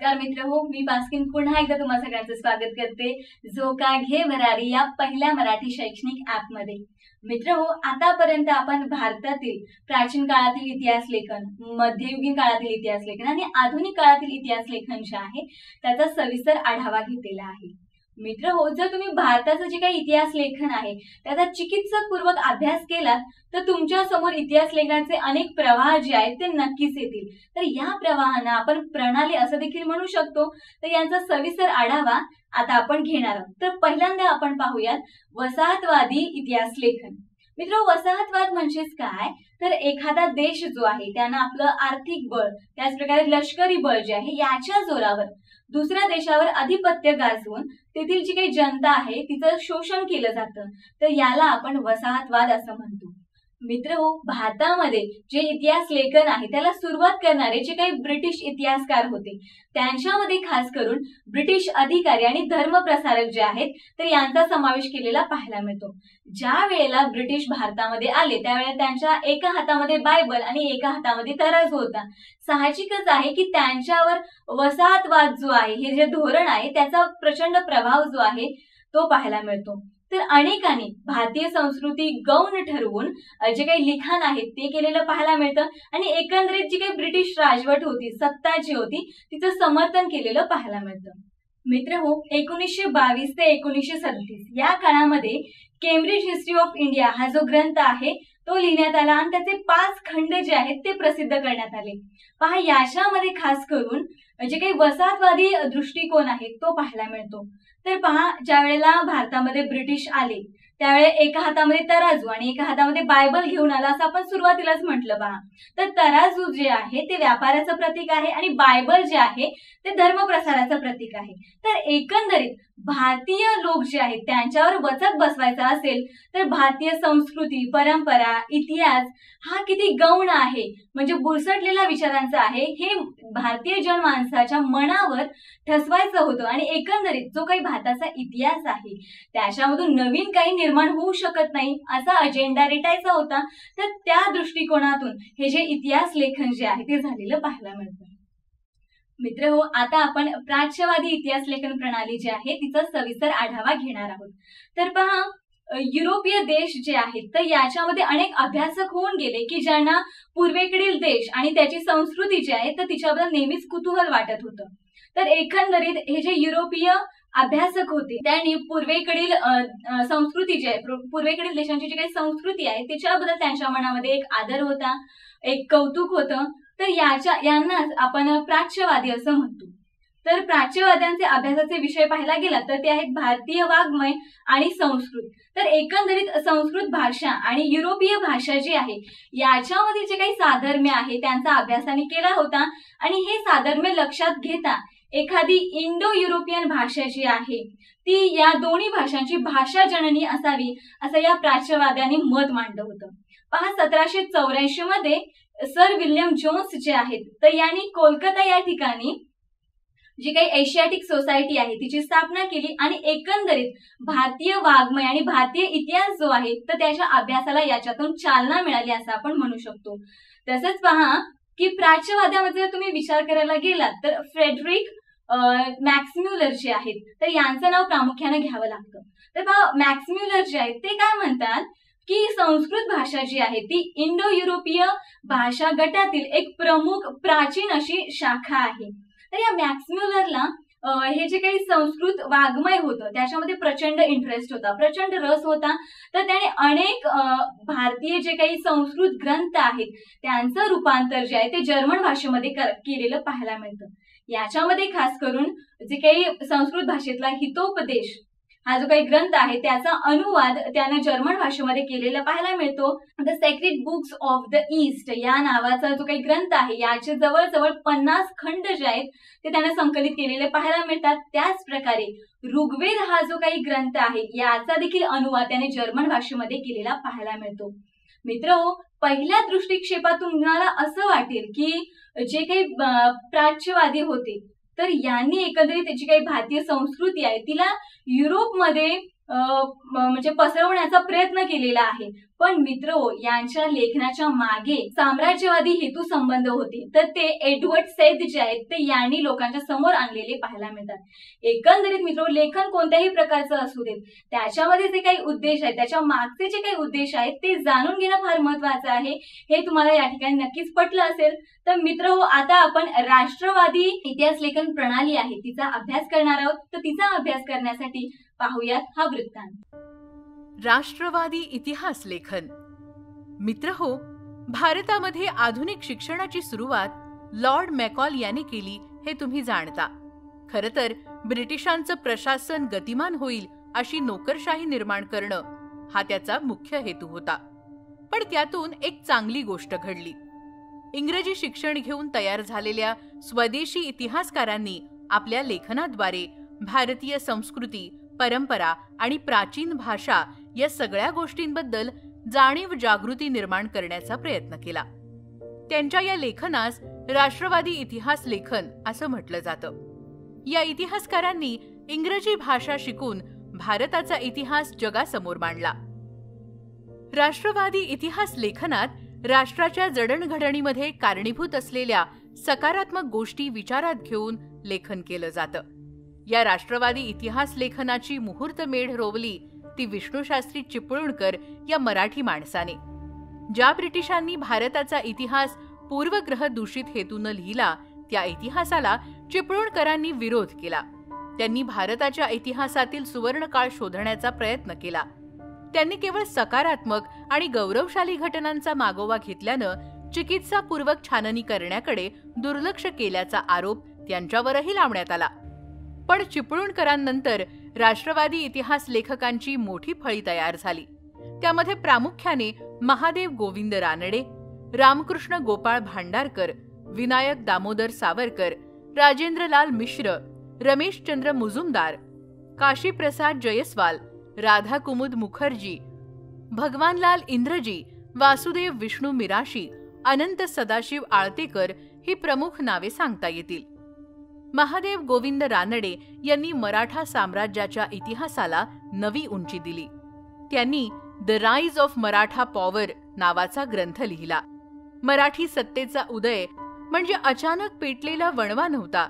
नमस्कार मित्रहो, मी बास्किन पुन्हा एकदा तुम्हा सगळ्यांचं स्वागत करते झोका घे भरारी या पहिल्या मराठी शैक्षणिक ऍप मध्ये। मित्रहो, आतापर्यंत आपण भारतातील प्राचीन काळातील इतिहास लेखन, मध्ययुगीन काळातील इतिहास लेखन आणि आधुनिक काळातील इतिहास लेखन जे आहे त्याचा सविस्तर आढावा घेतलेला आहे। मित्रहो, जर तुम्ही भारताचं जे काही इतिहास लेखन आहे त्याचा चिकित्सकपूर्वक अभ्यास केलात तर तुमच्या समोर इतिहास लेखनाचे अनेक प्रवाह जे आहेत ते नक्कीच येतील। तर या प्रवाहांना आपण प्रणाली असं देखील म्हणू शकतो। तर यांचा सविस्तर आढावा आता आपण घेणार आहोत। तर पहिल्यांदा आपण पाहूयात वसाहतवादी इतिहास लेखन। मित्र, वसाहतवाद म्हणजेच काय, तर एखादा देश जो आहे त्यानं आपलं आर्थिक बळ, त्याचप्रकारे लष्करी बळ जे आहे याच्या जोरावर दुसऱ्या देशावर अधिपत्य गाजवून तेथील जी काही जनता आहे तिचं शोषण केलं जातं, तर याला आपण वसाहतवाद असं म्हणतो। मित्रहो, भारतामध्ये जे इतिहास लेखन आहे त्याला सुरुवात करणारे जे काही ब्रिटिश इतिहासकार होते त्यांच्यामध्ये खास करून ब्रिटिश अधिकारी आणि धर्मप्रसारक जे आहेत तर यांचा समावेश केलेला पाहायला मिळतो। ज्या वेळेला ब्रिटिश भारतामध्ये आले त्यावेळेला त्यांच्या एका हातामध्ये बायबल आणि एका हातामध्ये तराजू होता। साहजिकच आहे की त्यांच्यावर वसाहतवाद जो आहे, हे जे धोरण आहे त्याचा प्रचंड प्रभाव जो आहे तो पाहायला मिळतो। तर अनेकांनी भारतीय संस्कृती गौण ठरवून जे काही लिखाण आहे ते केलेलं पाहायला मिळतं आणि एकंदरीत जी काही ब्रिटिश राजवट होती, सत्ता जी होती तिचं समर्थन केलेलं पाहायला मिळतं। मित्रहो, 1922 ते 1937 या काळामध्ये केम्ब्रिज हिस्ट्री ऑफ इंडिया हा जो ग्रंथ आहे तो लिहिण्यात आला आणि त्याचे 5 खंड जे आहेत ते प्रसिद्ध करण्यात आले। पहा, याच्यामध्ये खास करून जे काही वसाहतवादी दृष्टिकोन आहे तो पाहायला मिळतो। तर पहा, ज्या वेळेला भारतामध्ये ब्रिटिश आले त्यावेळेला एका हातामध्ये तराजू आणि एका हातामध्ये बायबल घेऊन आला असं आपण सुरुवातीलाच म्हटलं। पहा, तर तराजू जे आहे ते व्यापाराचं प्रतीक आहे आणि बायबल जे आहे ते धर्मप्रसाराचं प्रतीक आहे। तर एकंदरीत भारतीय लोक जे आहेत त्यांच्यावर वचक बसवायचा असेल तर भारतीय संस्कृती, परंपरा, इतिहास हा किती गौण आहे, म्हणजे बुरसटलेल्या विचारांचा आहे, हे भारतीय जनमानसाच्या मनावर ठसवायचं होतं आणि एकंदरीत जो काही भारताचा इतिहास आहे त्याच्यामधून नवीन काही निर्माण होऊ शकत नाही असा अजेंडा रेटायचा होता। तर त्या दृष्टिकोनातून हे जे इतिहास लेखन जे आहे ते झालेलं पाहायला मिळतं। मित्रहो, आता आपण प्राच्यवादी इतिहास लेखन प्रणाली जी आहे तिचा सविस्तर आढावा घेणार आहोत। तर पहा, युरोपीय देश जे आहेत तर याच्यामध्ये अनेक अभ्यासक होऊन गेले की ज्यांना पूर्वेकडील देश आणि त्याची संस्कृती जी आहे तर तिच्याबद्दल नेहमीच कुतूहल वाटत होतं। तर एकंदरीत हे जे युरोपीय अभ्यासक होते त्यांनी पूर्वेकडील संस्कृती जी आहे, पूर्वेकडील देशांची जी काही संस्कृती आहे त्याच्याबद्दल त्यांच्या मनामध्ये एक आदर होता, एक कौतुक होतं। तर यांनाच आपण प्राच्यवादी असं म्हणतो। तर प्राच्यवाद्यांचे अभ्यासाचे विषय पाहायला गेला तर ते आहेत भारतीय वाङ्मय आणि संस्कृत। तर एकंदरीत संस्कृत भाषा आणि युरोपीय भाषा जी आहे याच्यामध्ये जे काही साधर्म्य आहे त्यांचा अभ्यासाने केला होता आणि हे साधर्म्य लक्षात घेता एखादी इंडो युरोपियन भाषा जी आहे ती या दोन्ही भाषांची भाषा जननी असावी असं या प्राच्यवाद्यांनी मत मांडलं होतं। पहा, 1784 मध्ये सर विल्यम जोन्स जे आहेत तर यांनी कोलकाता या ठिकाणी जी काही एशियाटिक सोसायटी आहे तिची स्थापना केली आणि एकंदरीत भारतीय वाङ्मय आणि भारतीय इतिहास जो आहे तर त्याच्या अभ्यासाला याच्यातून चालना मिळाली असं आपण म्हणू शकतो। तसंच पहा की प्राच्यवादामध्ये जर तुम्ही विचार करायला गेलात तर फ्रेडरिक मॅक्सम्युलर जे आहेत तर यांचं नाव प्रामुख्याने घ्यावं लागतं। तर पहा, मॅक्सम्युलर जे आहेत ते काय म्हणतात की संस्कृत भाषा जी आहे ती इंडो युरोपीय भाषा गटातील एक प्रमुख प्राचीन अशी शाखा आहे। तर या मॅक्सम्युलरला हे जे काही संस्कृत वाङ्मय होतं त्याच्यामध्ये प्रचंड इंटरेस्ट होता, प्रचंड रस होता। तर त्याने अनेक भारतीय जे काही संस्कृत ग्रंथ आहेत त्यांचं रूपांतर जे आहे ते जर्मन भाषेमध्ये केलेलं पाहायला मिळतं। याच्यामध्ये खास करून जे काही संस्कृत भाषेतला हितोपदेश हा जो काही ग्रंथ आहे त्याचा अनुवाद त्याने जर्मन भाषेमध्ये केलेला पाहायला मिळतो। The secret books of the East या नावाचा जो काही ग्रंथ आहे याचे जवळजवळ 50 खंड जे आहेत ते त्याने संकलित केलेले पाहायला मिळतात। त्याच प्रकारे ऋग्वेद हा जो काही ग्रंथ आहे याचा देखील अनुवाद त्याने जर्मन भाषेमध्ये केलेला पाहायला मिळतो। मित्रहो, पहिल्या दृष्टिक्षेपातून तुम्हाला असं वाटेल की जे काही प्राच्यवादी होते तर यांनी एकंदरीत त्याची काही भारतीय संस्कृती आहे तिला युरोपमध्ये म्हणजे पसरवण्याचा प्रयत्न केलेला आहे। पण मित्रहो, यांच्या लेखनाच्या मागे साम्राज्यवादी हेतू संबंध होते, तर ते एडवर्ड सेड जे आहेत ते यांनी लोकांच्या समोर आणलेले पाहायला मिळतात. एकंदरीत मित्रहो, लेखन कोणत्याही प्रकारचं असू देत, त्याच्यामध्ये जे काही उद्देश आहेत, त्याच्या मागचे जे काही उद्देश आहेत ते जाणून घेणं फार महत्वाचं आहे. हे तुम्हाला या ठिकाणी नक्कीच पटलं असेल. तर मित्रहो, आता आपण राष्ट्रवादी इतिहास लेखन प्रणाली आहे तिचा अभ्यास करणार आहोत. तर तिचा अभ्यास करण्यासाठी पाहूयात हा वृत्तांत. राष्ट्रवादी इतिहास लेखन. मित्रहो, भारतामध्ये आधुनिक शिक्षणाची सुरुवात लॉर्ड मॅकॉल यांनी केली हे तुम्ही जाणता. खरं तर ब्रिटिशांचं प्रशासन गतिमान होईल अशी नोकरशाही निर्माण करणं हा त्याचा मुख्य हेतू होता. पण त्यातून एक चांगली गोष्ट घडली. इंग्रजी शिक्षण घेऊन तयार झालेल्या स्वदेशी इतिहासकारांनी आपल्या लेखनाद्वारे भारतीय संस्कृती, परंपरा आणि प्राचीन भाषा या सगळ्या गोष्टींबद्दल जाणीव जागृती निर्माण करण्याचा प्रयत्न केला. त्यांच्या या लेखनास राष्ट्रवादी इतिहास लेखन असं म्हटलं जातं. या इतिहासकारांनी इंग्रजी भाषा शिकून भारताचा इतिहास जगासमोर मांडला. राष्ट्रवादी इतिहास लेखनात राष्ट्राच्या जडणघडणीमध्ये कारणीभूत असलेल्या सकारात्मक गोष्टी विचारात घेऊन लेखन केलं जातं. या राष्ट्रवादी इतिहास लेखनाची मुहूर्तमेढ रोवली ती विष्णुशास्त्री चिपळूणकर या मराठी माणसाने. ज्या ब्रिटिशांनी भारताचा इतिहास पूर्वग्रह दूषित हेतून लिहिला, त्या इतिहासाला चिपळूणकरांनी विरोध केला. त्यांनी भारताच्या इतिहासातील सुवर्णकाळ शोधण्याचा प्रयत्न केला. त्यांनी केवळ सकारात्मक आणि गौरवशाली घटनांचा मागोवा घेतल्यानं चिकित्सापूर्वक छाननी करण्याकडे दुर्लक्ष केल्याचा आरोप त्यांच्यावरही लावण्यात आला. पण चिपळूणकरांनंतर राष्ट्रवादी इतिहास लेखकांची मोठी फळी तयार झाली. त्यामध्ये प्रामुख्याने महादेव गोविंद रानडे, रामकृष्ण गोपाळ भांडारकर, विनायक दामोदर सावरकर, राजेंद्रलाल मिश्र, रमेशचंद्र मुजुमदार, काशीप्रसाद जयस्वाल, राधा कुमुद मुखर्जी, भगवानलाल इंद्रजी, वासुदेव विष्णू मिराशी, अनंत सदाशिव आळतेकर ही प्रमुख नावे सांगता येतील. महादेव गोविंद रानडे यांनी मराठा साम्राज्याच्या इतिहासाला नवी उंची दिली. त्यांनी the rise of Maratha power नावाचा ग्रंथ लिहिला. मराठी सत्तेचा उदय म्हणजे अचानक पेटलेला वणवा नव्हता,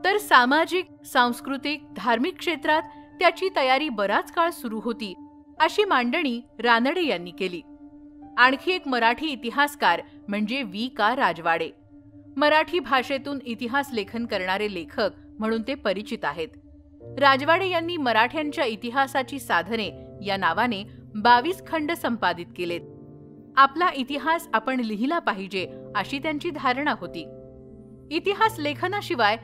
तर सामाजिक, सांस्कृतिक, धार्मिक क्षेत्रात त्याची तयारी बराच काळ सुरू होती, अशी मांडणी रानडे यांनी केली. आणखी एक मराठी इतिहासकार म्हणजे वी.का. राजवाडे. मराठी भाषेतून इतिहास लेखन करणारे लेखक म्हणून ते परिचित आहेत. राजवाडे यांनी मराठ्यांच्या इतिहासाची साधने या नावाने 22 खंड संपादित केलेत. आपला इतिहास आपण लिहिला पाहिजे अशी त्यांची धारणा होती. इतिहास लेखनाशिवाय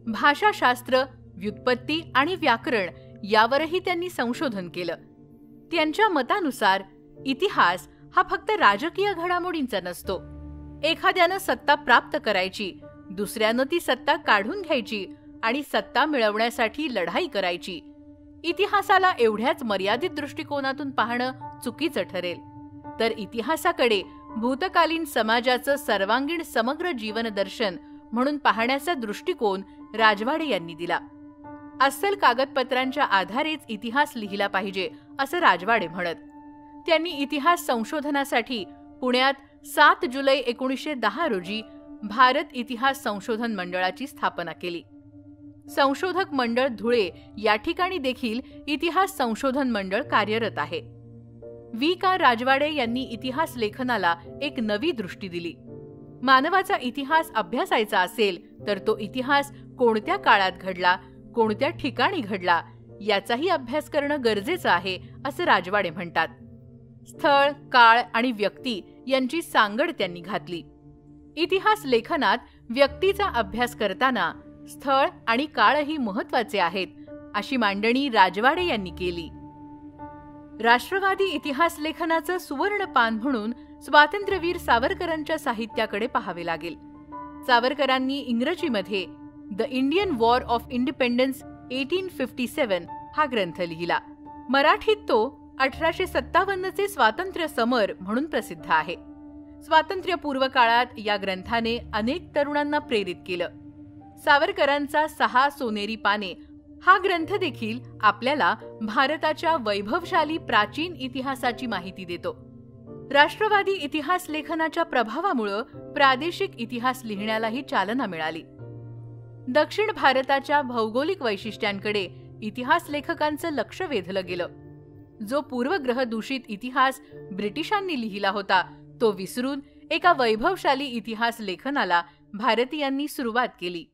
भाषाशास्त्र, व्युत्पत्ती आणि व्याकरण यावरही त्यांनी संशोधन केलं. त्यांच्या मतानुसार इतिहास हा फक्त राजकीय घडामोडींचा नसतो. एखाद्यानं सत्ता प्राप्त करायची, दुसऱ्यानं ती सत्ता काढून घ्यायची आणि सत्ता मिळवण्यासाठी लढाई करायची. इतिहासाला एवढ्याच मर्यादित दृष्टिकोनातून पाहणं चुकीचं ठरेल. तर इतिहासाकडे भूतकालीन समाजाचं सर्वांगीण समग्र जीवनदर्शन म्हणून पाहण्याचा दृष्टिकोन राजवाडे यांनी दिला. अस्सल कागदपत्रांच्या आधारेच इतिहास लिहिला पाहिजे असं राजवाडे म्हणत. त्यांनी इतिहास संशोधनासाठी पुण्यात 7 जुलै 1910 रोजी भारत इतिहास संशोधन मंडळाची स्थापना केली. संशोधक मंडळ धुळे या ठिकाणी देखील इतिहास संशोधन मंडळ कार्यरत आहे. वी.का. राजवाडे यांनी इतिहास लेखनाला एक नवी दृष्टी दिली. मानवाचा इतिहास अभ्यासायचा असेल तर तो इतिहास कोणत्या काळात घडला, कोणत्या ठिकाणी घडला याचाही अभ्यास करणं गरजेचं आहे असं राजवाडे म्हणतात. स्थळ, काळ आणि व्यक्ती यांची सांगड त्यांनी घातली. इतिहास लेखनात व्यक्तीचा अभ्यास करताना स्थळ आणि काळही महत्वाचे आहेत अशी मांडणी राजवाडे यांनी केली. राष्ट्रवादी इतिहास लेखनाचं सुवर्ण पान म्हणून स्वातंत्र्यवीर सावरकरांच्या साहित्याकडे पाहावे लागेल. सावरकरांनी इंग्रजीमध्ये the Indian war of independence 1857 हा ग्रंथ लिहिला. मराठीत तो 1857चे स्वातंत्र्य समर म्हणून प्रसिद्ध आहे. स्वातंत्र्यपूर्व काळात या ग्रंथाने अनेक तरुणांना प्रेरित केलं. सावरकरांचा 6 सोनेरी पाने हा ग्रंथ देखील आपल्याला भारताच्या वैभवशाली प्राचीन इतिहासाची माहिती देतो. राष्ट्रवादी इतिहास लेखनाच्या प्रभावामुळे प्रादेशिक इतिहास लिहिण्यालाही चालना मिळाली. दक्षिण भारताच्या भौगोलिक वैशिष्ट्यांकडे इतिहास लेखकांचं लक्ष वेधलं गेलं. जो पूर्वग्रह दूषित इतिहास ब्रिटिशांनी लिहिला होता तो विसरून एका वैभवशाली इतिहास लेखनाला भारतीयांनी सुरुवात केली.